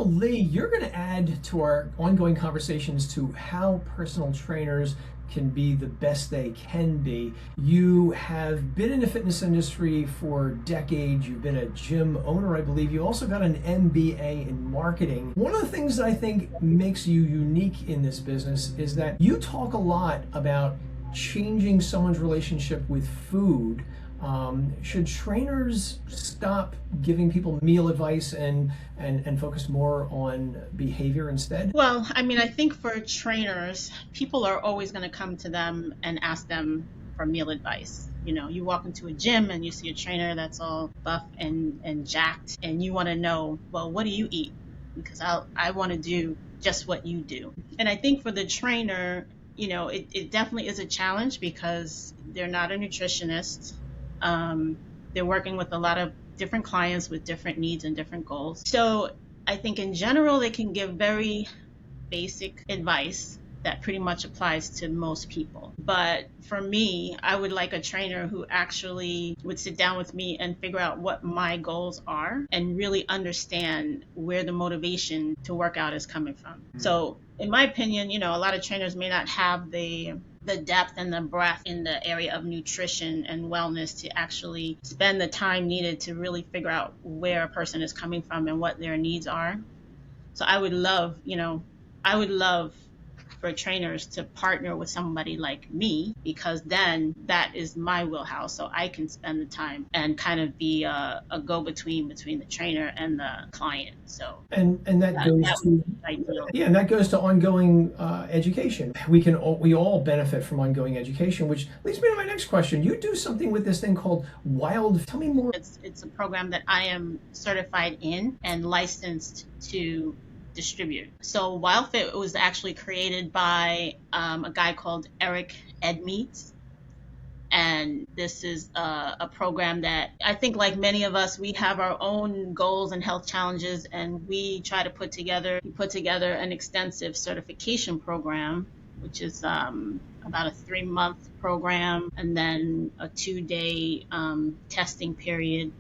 Merle Lee, you're going to add to our ongoing conversations to how personal trainers can be the best they can be. You have been in the fitness industry for decades. You've been a gym owner, I believe. You also got an MBA in marketing. One of the things that I think makes you unique in this business is that you talk a lot about changing someone's relationship with food. Should trainers stop giving people meal advice and focus more on behavior instead? Well, I mean, I think for trainers, people are always going to come to them and ask them for meal advice. You know, you walk into a gym and you see a trainer that's all buff and jacked, and you want to know, well, what do you eat? Because I want to do just what you do. And I think for the trainer, you know, it definitely is a challenge because they're not a nutritionist. They're working with a lot of different clients with different needs and different goals. So I think in general, they can give very basic advice that pretty much applies to most people. But for me, I would like a trainer who actually would sit down with me and figure out what my goals are and really understand where the motivation to work out is coming from. So in my opinion, you know, a lot of trainers may not have the depth and the breadth in the area of nutrition and wellness to actually spend the time needed to really figure out where a person is coming from and what their needs are. So I would love for trainers to partner with somebody like me, because then that is my wheelhouse. So I can spend the time and kind of be a go-between between the trainer and the client. So and that goes to ideal. Yeah, and that goes to ongoing education. We all benefit from ongoing education, which leads me to my next question. You do something with this thing called Wild. Tell me more. It's a program that I am certified in and licensed to distribute. So WildFit was actually created by a guy called Eric Edmeades. And this is a program that I think, like many of us, we have our own goals and health challenges, and we try to put together an extensive certification program, which is about a 3-month program and then a 2-day testing period.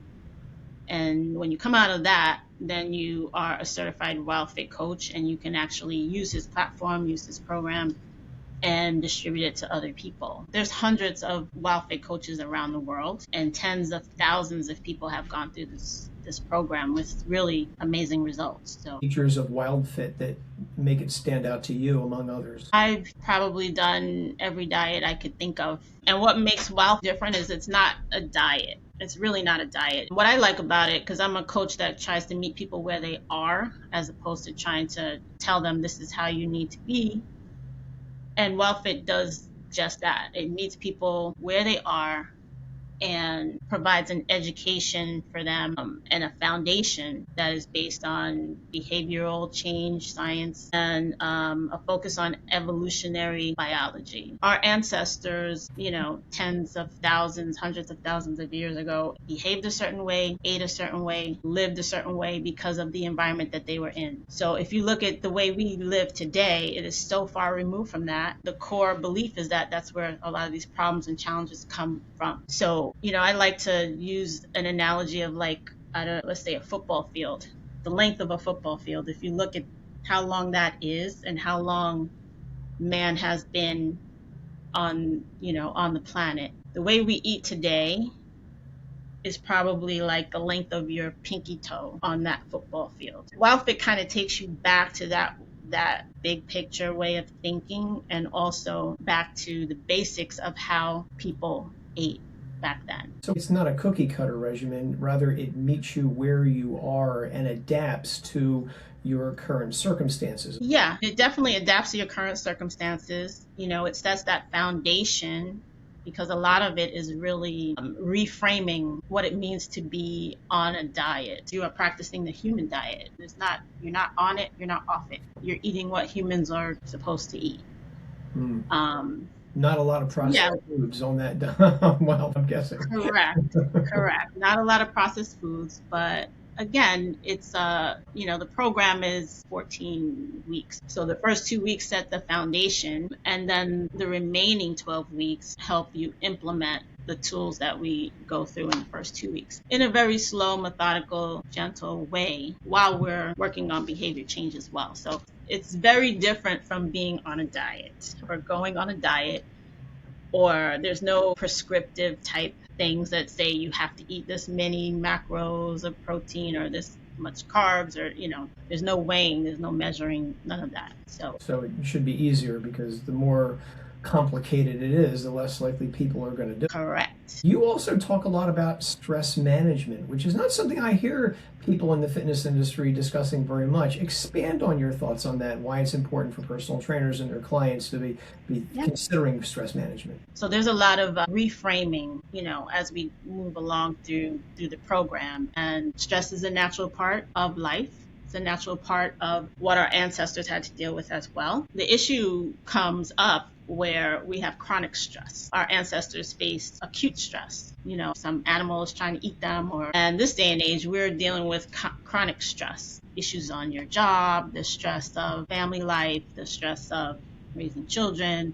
And when you come out of that, then you are a certified WildFit coach, and you can actually use his platform, use his program, and distribute it to other people. There's hundreds of WildFit coaches around the world, and tens of thousands of people have gone through this program with really amazing results. So features of WildFit that make it stand out to you among others? I've probably done every diet I could think of. And what makes WildFit different is it's not a diet. It's really not a diet. What I like about it, because I'm a coach that tries to meet people where they are, as opposed to trying to tell them this is how you need to be. And WellFit does just that. It meets people where they are and provides an education for them and a foundation that is based on behavioral change science and a focus on evolutionary biology. Our ancestors, you know, tens of thousands, hundreds of thousands of years ago, behaved a certain way, ate a certain way, lived a certain way because of the environment that they were in. So if you look at the way we live today, it is so far removed from that. The core belief is that that's where a lot of these problems and challenges come from. So, you know, I like to use an analogy of let's say a football field, the length of a football field. If you look at how long that is and how long man has been on the planet, the way we eat today is probably like the length of your pinky toe on that football field. WildFit kind of takes you back to that big picture way of thinking, and also back to the basics of how people ate back then. So it's not a cookie cutter regimen, rather it meets you where you are and adapts to your current circumstances. Yeah, it definitely adapts to your current circumstances. You know, it sets that foundation, because a lot of it is really reframing what it means to be on a diet. You are practicing the human diet. You're not on it, you're not off it. You're eating what humans are supposed to eat. Not a lot of processed foods on that. Well, I'm guessing. Correct. Not a lot of processed foods, but again, it's the program is 14 weeks. So the first 2 weeks set the foundation, and then the remaining 12 weeks help you implement the tools that we go through in the first 2 weeks in a very slow, methodical, gentle way while we're working on behavior change as well. So it's very different from being on a diet or going on a diet, or there's no prescriptive type things that say you have to eat this many macros of protein or this much carbs, or there's no weighing, there's no measuring, none of that. So it should be easier, because the more complicated it is, the less likely people are going to do it. Correct. You also talk a lot about stress management, which is not something I hear people in the fitness industry discussing very much. Expand on your thoughts on that, why it's important for personal trainers and their clients to be considering stress management. So there's a lot of reframing, as we move along through the program. And stress is a natural part of life. It's a natural part of what our ancestors had to deal with as well. The issue comes up where we have chronic stress. Our ancestors faced acute stress. Some animals trying to eat them, and this day and age, we're dealing with chronic stress. Issues on your job, the stress of family life, the stress of raising children.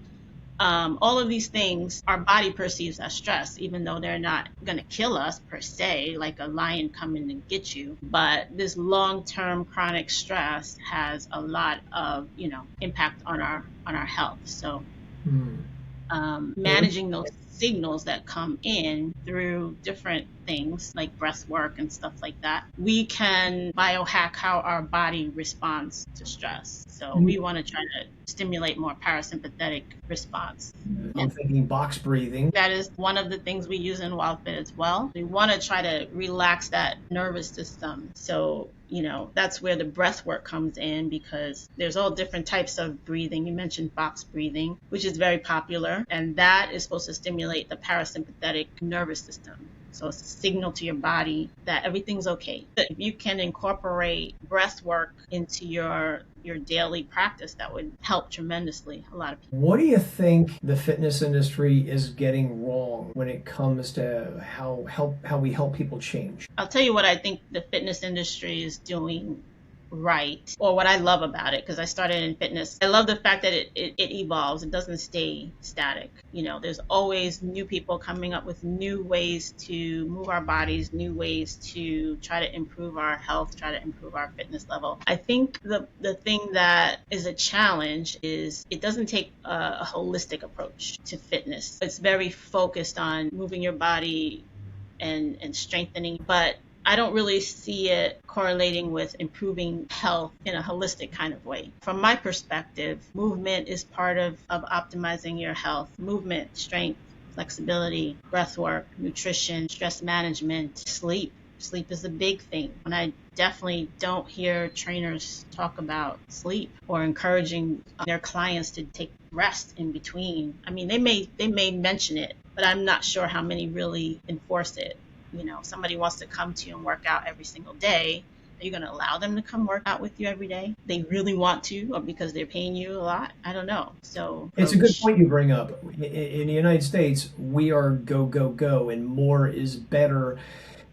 All of these things our body perceives as stress, even though they're not going to kill us per se, like a lion coming to get you. But this long-term chronic stress has a lot of, impact on our health. So managing those signals that come in through different things like breath work and stuff like that, we can biohack how our body responds to stress. So we want to try to stimulate more parasympathetic response. I'm thinking box breathing. That is one of the things we use in WildFit as well. We want to try to relax that nervous system. So that's where the breath work comes in, because there's all different types of breathing. You mentioned box breathing, which is very popular, and that is supposed to stimulate the parasympathetic nervous system. So it's a signal to your body that everything's okay. If you can incorporate breath work into your daily practice, that would help tremendously a lot of people. What do you think the fitness industry is getting wrong when it comes to how we help people change? I'll tell you what I think the fitness industry is doing right, or what I love about it, because I started in fitness. I love the fact that it evolves. It doesn't stay static. There's always new people coming up with new ways to move our bodies, new ways to try to improve our health, try to improve our fitness level. I think the thing that is a challenge is it doesn't take a holistic approach to fitness. It's very focused on moving your body and strengthening, but I don't really see it correlating with improving health in a holistic kind of way. From my perspective, movement is part of optimizing your health. Movement, strength, flexibility, breath work, nutrition, stress management, sleep. Sleep is a big thing. And I definitely don't hear trainers talk about sleep or encouraging their clients to take rest in between. I mean, they may mention it, but I'm not sure how many really enforce it. Somebody wants to come to you and work out every single day. Are you going to allow them to come work out with you every day? They really want to, or because they're paying you a lot? I don't know. So it's a good point you bring up. In the United States, we are go, go, go, and more is better.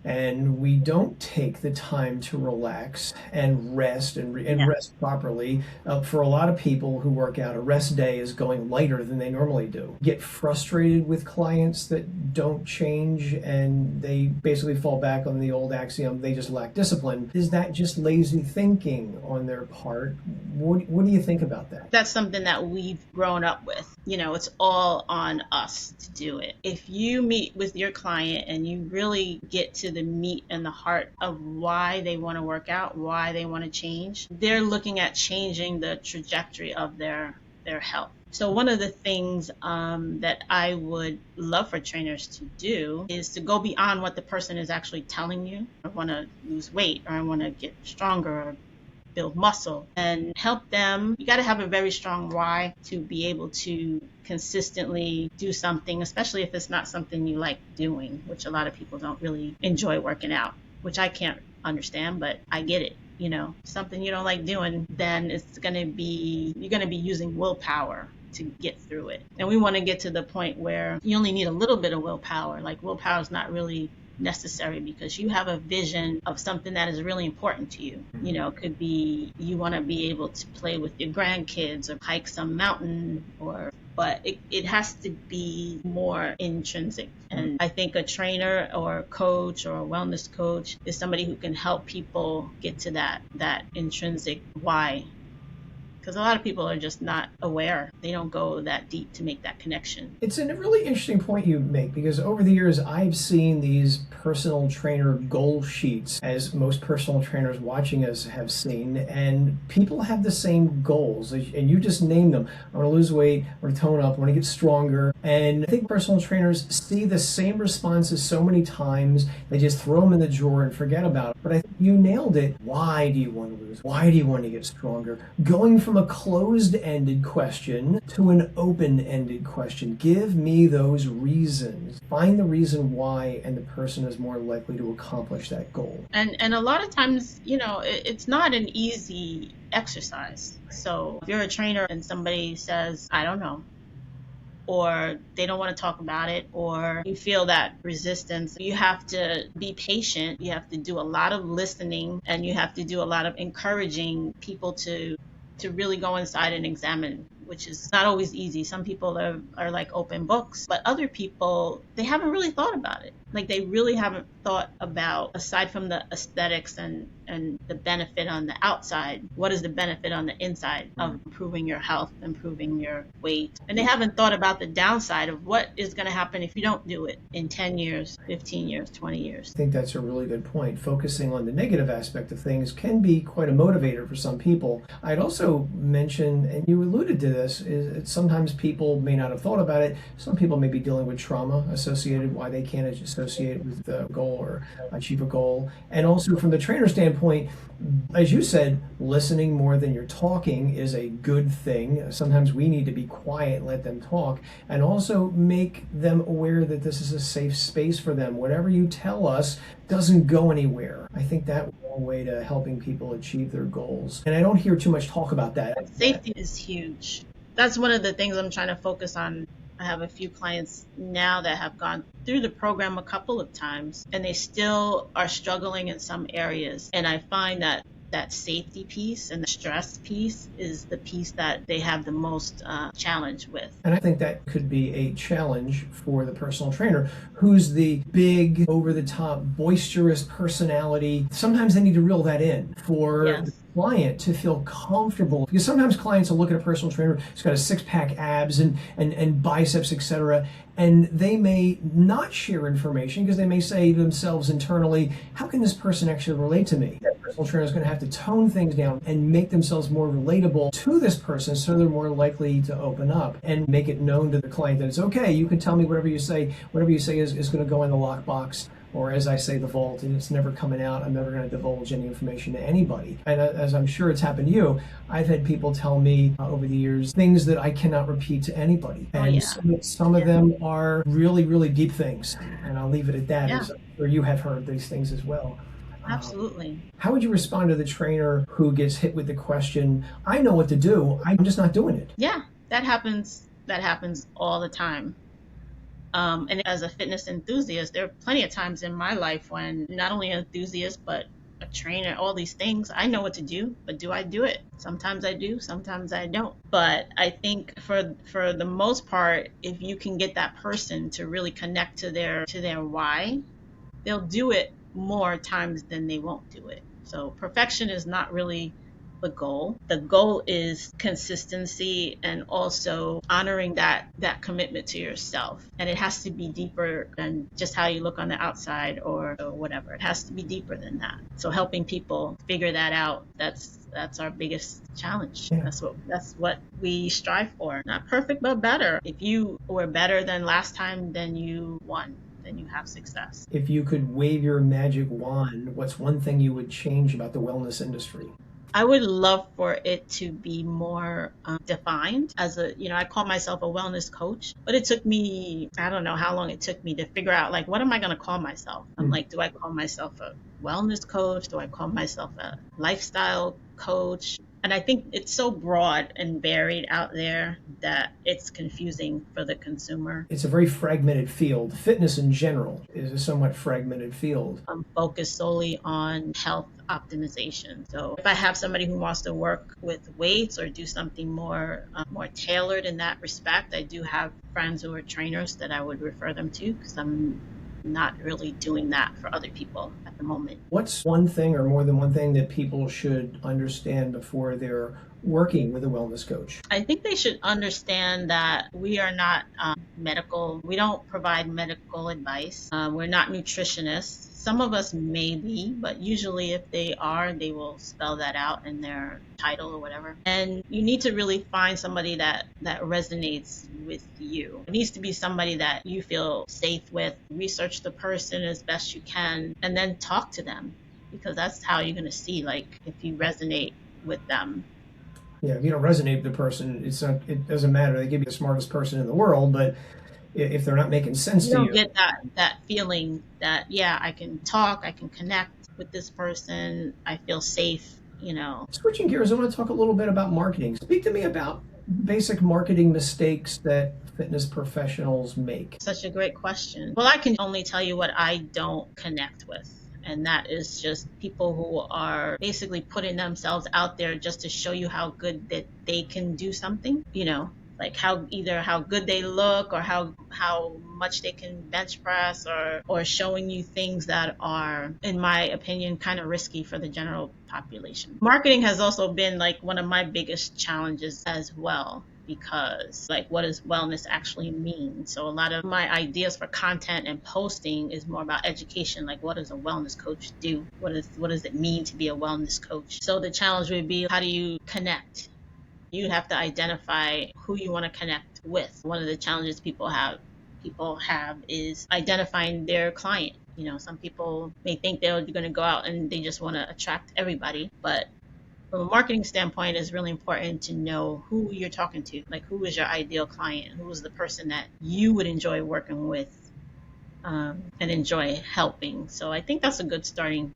And we don't take the time to relax and rest and rest properly. For a lot of people who work out, a rest day is going lighter than they normally do. Get frustrated with clients that don't change, and they basically fall back on the old axiom, they just lack discipline. Is that just lazy thinking on their part? What do you think about that? That's something that we've grown up with. It's all on us to do it. If you meet with your client and you really get to the meat and the heart of why they want to work out, why they want to change, they're looking at changing the trajectory of their health. So one of the things that I would love for trainers to do is to go beyond what the person is actually telling you. I want to lose weight, or I want to get stronger, or build muscle, and help them. You got to have a very strong why to be able to consistently do something, especially if it's not something you like doing, which a lot of people don't really enjoy working out, which I can't understand, but I get it. Something you don't like doing, then you're going to be using willpower to get through it. And we want to get to the point where you only need a little bit of willpower. Like, willpower is not really necessary because you have a vision of something that is really important to you. You know, it could be you want to be able to play with your grandkids or hike some mountain or but it has to be more intrinsic. And I think a trainer or a coach or a wellness coach is somebody who can help people get to that intrinsic why. Because a lot of people are just not aware. They don't go that deep to make that connection. It's a really interesting point you make because over the years I've seen these personal trainer goal sheets, as most personal trainers watching us have seen, and people have the same goals, and you just name them. I want to lose weight, I want to tone up, I want to get stronger. And I think personal trainers see the same responses so many times, they just throw them in the drawer and forget about it. But I think you nailed it. Why do you want to lose? Why do you want to get stronger? Going from a closed-ended question to an open-ended question. Give me those reasons. Find the reason why, and the person is more likely to accomplish that goal. And a lot of times, you know, it's not an easy exercise. So if you're a trainer and somebody says, I don't know, or they don't want to talk about it, or you feel that resistance, you have to be patient. You have to do a lot of listening, and you have to do a lot of encouraging people to really go inside and examine, which is not always easy. Some people are like open books, but other people, they haven't really thought about it. Like they really haven't thought about, aside from the aesthetics and the benefit on the outside, what is the benefit on the inside of improving your health, improving your weight? And they haven't thought about the downside of what is going to happen if you don't do it in 10 years, 15 years, 20 years. I think that's a really good point. Focusing on the negative aspect of things can be quite a motivator for some people. I'd also mention, and you alluded to this, is sometimes people may not have thought about it. Some people may be dealing with trauma associated, why they can't associate with the goal or achieve a goal. And also from the trainer standpoint, as you said, listening more than you're talking is a good thing. Sometimes we need to be quiet, let them talk, and also make them aware that this is a safe space for them. Whatever you tell us doesn't go anywhere. I think that one way to helping people achieve their goals. And I don't hear too much talk about that. Safety is huge. That's one of the things I'm trying to focus on. I have a few clients now that have gone through the program a couple of times, and they still are struggling in some areas. And I find that safety piece and the stress piece is the piece that they have the most challenge with. And I think that could be a challenge for the personal trainer who's the big, over-the-top, boisterous personality. Sometimes they need to reel that in for the client to feel comfortable, because sometimes clients will look at a personal trainer who's got a six-pack abs and biceps, etc., and they may not share information because they may say to themselves internally, how can this person actually relate to me? That personal trainer is going to have to tone things down and make themselves more relatable to this person, so they're more likely to open up and make it known to the client that it's okay, you can tell me whatever you say is going to go in the lockbox, or as I say, the vault, and it's never coming out. I'm never going to divulge any information to anybody. And as I'm sure it's happened to you, I've had people tell me over the years things that I cannot repeat to anybody. And some of them are really, really deep things. And I'll leave it at that. Yeah. Or you have heard these things as well. Absolutely. How would you respond to the trainer who gets hit with the question, I know what to do, I'm just not doing it? Yeah, that happens. That happens all the time. And as a fitness enthusiast, there are plenty of times in my life when not only an enthusiast, but a trainer, all these things, I know what to do, but do I do it? Sometimes I do, sometimes I don't. But I think for the most part, if you can get that person to really connect to their why, they'll do it more times than they won't do it. So perfection is not really the goal. The goal is consistency and also honoring that commitment to yourself. And it has to be deeper than just how you look on the outside or whatever. It has to be deeper than that. So helping people figure that out, that's our biggest challenge. Yeah. That's what we strive for. Not perfect, but better. If you were better than last time, then you won. Then you have success. If you could wave your magic wand, what's one thing you would change about the wellness industry? I would love for it to be more defined as I call myself a wellness coach, but it took me, I don't know how long it took me to figure out, like, what am I going to call myself? I'm like, do I call myself a wellness coach? Do I call myself a lifestyle coach? And I think it's so broad and varied out there that it's confusing for the consumer. It's a very fragmented field. Fitness in general is a somewhat fragmented field. I'm focused solely on health optimization. So if I have somebody who wants to work with weights or do something more tailored in that respect, I do have friends who are trainers that I would refer them to, because I'm not really doing that for other people at the moment. What's one thing or more than one thing that people should understand before they're working with a wellness coach? I think they should understand that we are not medical. We don't provide medical advice. We're not nutritionists. Some of us may be, but usually if they are, they will spell that out in their title or whatever. And you need to really find somebody that resonates with you. It needs to be somebody that you feel safe with. Research the person as best you can, and then talk to them, because that's how you're going to see, like, if you resonate with them. Yeah, if you don't resonate with the person, it doesn't matter. They could be the smartest person in the world, but if they're not making sense You to don't you. get that feeling that, yeah, I can talk, I can connect with this person, I feel safe, you know. Switching gears, I want to talk a little bit about marketing. Speak to me about basic marketing mistakes that fitness professionals make. Such a great question. Well, I can only tell you what I don't connect with. And that is just people who are basically putting themselves out there just to show you how good that they can do something, you know, like either how good they look, or how much they can bench press, or showing you things that are, in my opinion, kind of risky for the general population. Marketing has also been like one of my biggest challenges as well, because, like, what does wellness actually mean? So a lot of my ideas for content and posting is more about education, like, what does a wellness coach do? What does it mean to be a wellness coach? So the challenge would be, how do you connect? You have to identify who you want to connect with. One of the challenges people have is identifying their client. You know, some people may think they're going to go out and they just want to attract everybody, but from a marketing standpoint, it's really important to know who you're talking to. Like, who is your ideal client? Who is the person that you would enjoy working with, and enjoy helping? So I think that's a good starting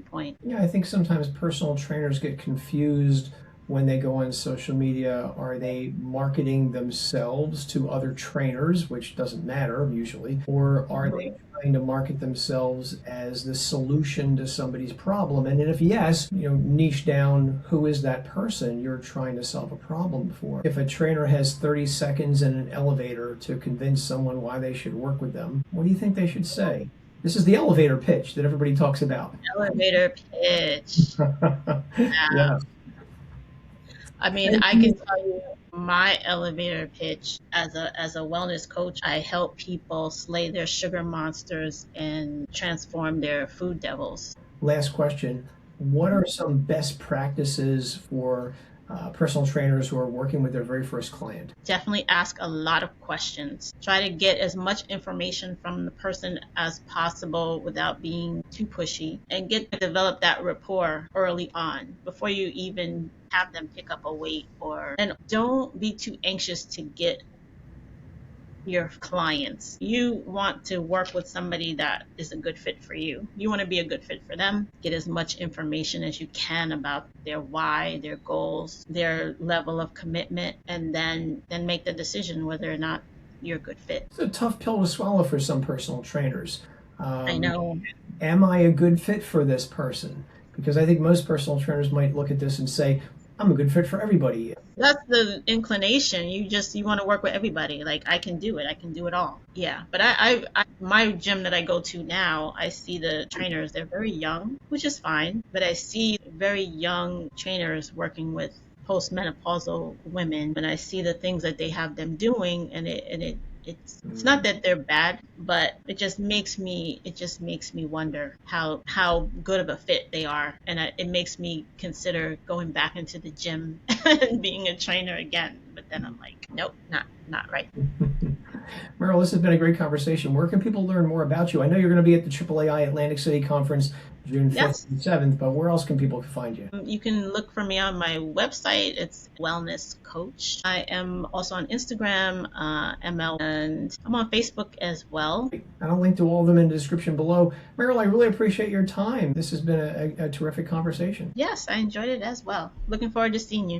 point. Yeah, I think sometimes personal trainers get confused when they go on social media. Are they marketing themselves to other trainers, which doesn't matter usually, or are they trying to market themselves as the solution to somebody's problem? And if yes, niche down who is that person you're trying to solve a problem for. If a trainer has 30 seconds in an elevator to convince someone why they should work with them, what do you think they should say? This is the elevator pitch that everybody talks about. Elevator pitch. Yeah. I mean, I can tell you my elevator pitch as a wellness coach. I help people slay their sugar monsters and transform their food devils. Last question. What are some best practices for personal trainers who are working with their very first client? Definitely ask a lot of questions. Try to get as much information from the person as possible without being too pushy, and develop that rapport early on before you even have them pick up a weight. And don't be too anxious to get your clients. You want to work with somebody that is a good fit for you. You want to be a good fit for them. Get as much information as you can about their why, their goals, their level of commitment, and then make the decision whether or not you're a good fit. It's a tough pill to swallow for some personal trainers. I know. Am I a good fit for this person? Because I think most personal trainers might look at this and say, I'm a good fit for everybody. That's the inclination. You want to work with everybody. Like, I can do it. I can do it all. Yeah. But my gym that I go to now, I see the trainers, they're very young, which is fine. But I see very young trainers working with postmenopausal women, and I see the things that they have them doing, and it's not that they're bad, but it just makes me wonder how good of a fit they are, and it makes me consider going back into the gym and being a trainer again. But then I'm like, nope, not right. Merle, this has been a great conversation. Where can people learn more about you? I know you're going to be at the AAAI Atlantic City Conference June 5th Yes. and 7th, but where else can people find you? You can look for me on my website. It's Wellness Coach. I am also on Instagram, ML, and I'm on Facebook as well. And I'll link to all of them in the description below. Merle, I really appreciate your time. This has been a terrific conversation. Yes, I enjoyed it as well. Looking forward to seeing you.